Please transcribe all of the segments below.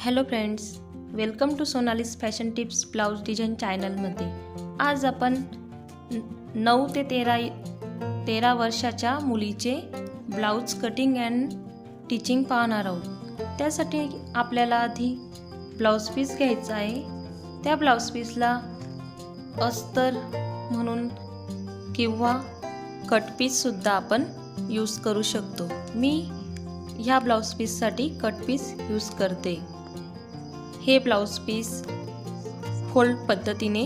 Hello friends, welcome to Sonali's fashion tips blouse design चॅनलमध्ये. आज आपण 9 ते 13 वर्षाच्या मुलीचे ब्लाउज कटिंग अँड टिचिंग पाहणार आहोत. त्यासाठी आपल्याला आधी ब्लाउज पीस घ्यायचा आहे. त्या ब्लाउज पीसला अस्तर म्हणून किंवा कट पीससुद्धा आपण यूज करू शकतो. मी ह्या ब्लाउज पीससाठी कट पीस यूज करते. हे ब्लाउज पीस फोल्ड पद्धतीने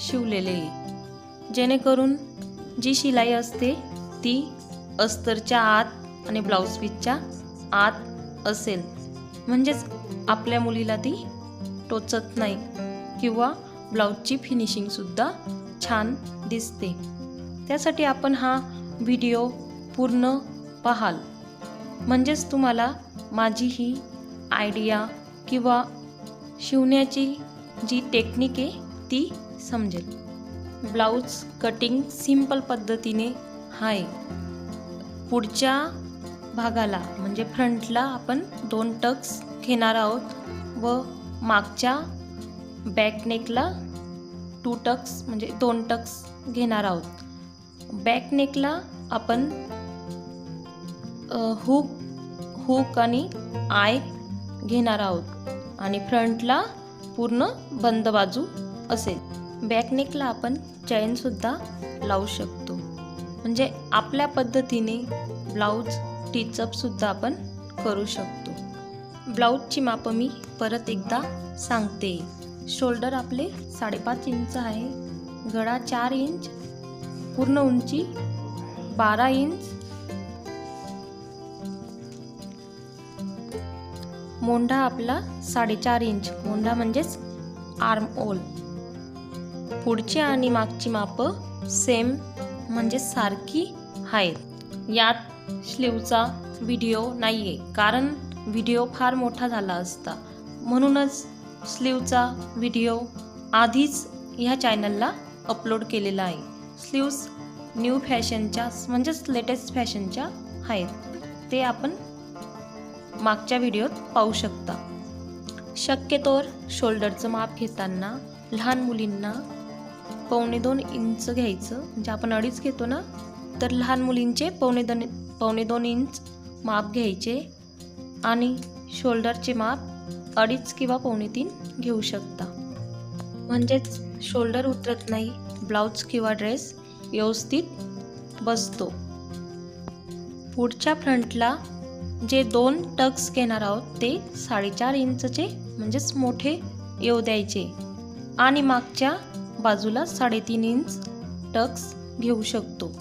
शिवलेले आहे, जेणेकरून जी शिलाई असते ती अस्तरच्या आत आणि ब्लाउज पीसच्या आत असेल, म्हणजेच आपल्या मुलीला ती टोचत नाही किंवा ब्लाउजची फिनिशिंगसुद्धा छान दिसते. त्यासाठी आपण हा व्हिडिओ पूर्ण पाहाल, म्हणजेच तुम्हाला माझी ही आयडिया किंवा शिवण्याची जी टेक्निक आहे ती समजेल. ब्लाउज कटिंग सिंपल पद्धतीने आहे. पुढच्या भागाला म्हणजे फ्रंटला आपण 2 टक्स घेणार आहोत व मागच्या बॅक नेकला 2 टक्स म्हणजे 2 टक्स घेणार आहोत. बॅक नेकला आपण हुक आणि आय घेणार आहोत आणि फ्रंटला पूर्ण बंद बाजू असेल. बॅक नेकला आपण चैनसुद्धा लावू शकतो, म्हणजे आपल्या पद्धतीने ब्लाउज टिचअपसुद्धा आपण करू शकतो. ब्लाउजची मापं मी परत एकदा सांगते. शोल्डर आपले 5.5 इंच आहे, गळा 4 इंच, पूर्ण उंची 12 इंच, मोंढा आपला 4.5 इंच, मोंढा म्हणजेच आर्म होल. पुढची आणि मागची मापं सेम म्हणजे सारखी आहेत. यात स्लीवचा व्हिडिओ नाही आहे, कारण व्हिडिओ फार मोठा झाला असता, म्हणूनच स्लीवचा व्हिडिओ आधीच ह्या चॅनलला अपलोड केलेला आहे. स्लीव्स न्यू फॅशनच्या म्हणजेच लेटेस्ट फॅशनच्या आहेत, ते आपण मागच्या व्हिडिओत पाहू शकता. शक्यतोवर शोल्डरचं माप घेताना लहान मुलींना 1.25 इंच घ्यायचं, म्हणजे आपण 2.5 घेतो ना, तर लहान मुलींचे 1.25 इंच माप घ्यायचे आणि शोल्डरचे माप 2.5 किंवा 3.25 घेऊ शकता, म्हणजेच शोल्डर उतरत नाही, ब्लाउज किंवा ड्रेस व्यवस्थित बसतो. पुढच्या फ्रंटला जे 2 टक्स घेणार आहोत ते 4.5 इंचचे म्हणजेच मोठे येऊ द्यायचे आणि मागच्या बाजूला 3.5 इंच टक्स घेऊ शकतो.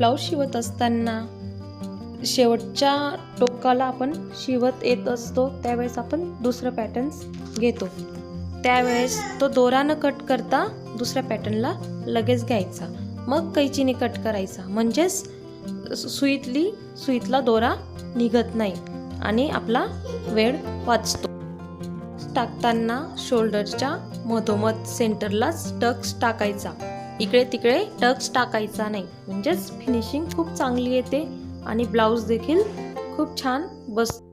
ब्लाऊज शिवत असताना शेवटच्या टोकाला आपण शिवत येत असतो त्यावेळेस आपण दुसरं पॅटर्न्स घेतो, त्यावेळेस तो दोरा न कट करता दुसऱ्या पॅटर्नला लगेच घ्यायचा, मग कैचीने कट करायचा, म्हणजेच सुईतला दोरा निघत नाही आणि आपला वेळ वाचतो. टाकताना शोल्डरच्या मधोमध सेंटरलाच टक्स टाकायचा, इकडे तिकडे टक्स टाकायचा नाही, म्हणजेच फिनिशिंग खूप चांगली येते आणि ब्लाऊज देखील खूप छान बसतो.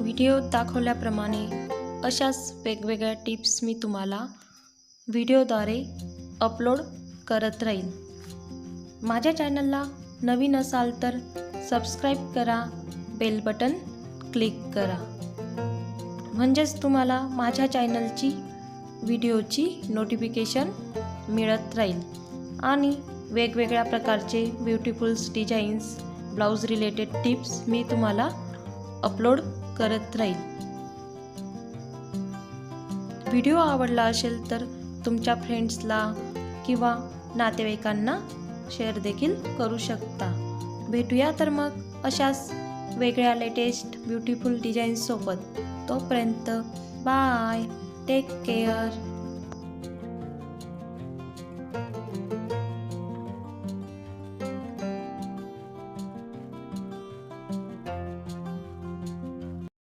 व्हिडिओत दाखवल्याप्रमाणे अशाच वेगवेगळ्या टिप्स मी तुम्हाला व्हिडिओद्वारे अपलोड करत राहील. माझ्या चॅनलला नवीन असाल तर सबस्क्राईब करा, बेल बटन क्लिक करा, म्हणजेच तुम्हाला माझ्या चॅनलची व्हिडिओची नोटिफिकेशन मिळत राहील आणि वेगवेगळ्या प्रकारचे ब्युटिफुल्स डिझाईन्स, ब्लाऊज रिलेटेड टिप्स मी तुम्हाला अपलोड करत राहील. व्हिडिओ आवडला असेल तर तुमच्या फ्रेंड्सला किंवा नातेवाईकांना शेअर देखील करू शकता. भेटूया तर मग अशाच वेगळ्या लेटेस्ट ब्युटिफुल डिझाईन्स सोबत. तोपर्यंत बाय, टेक केअर.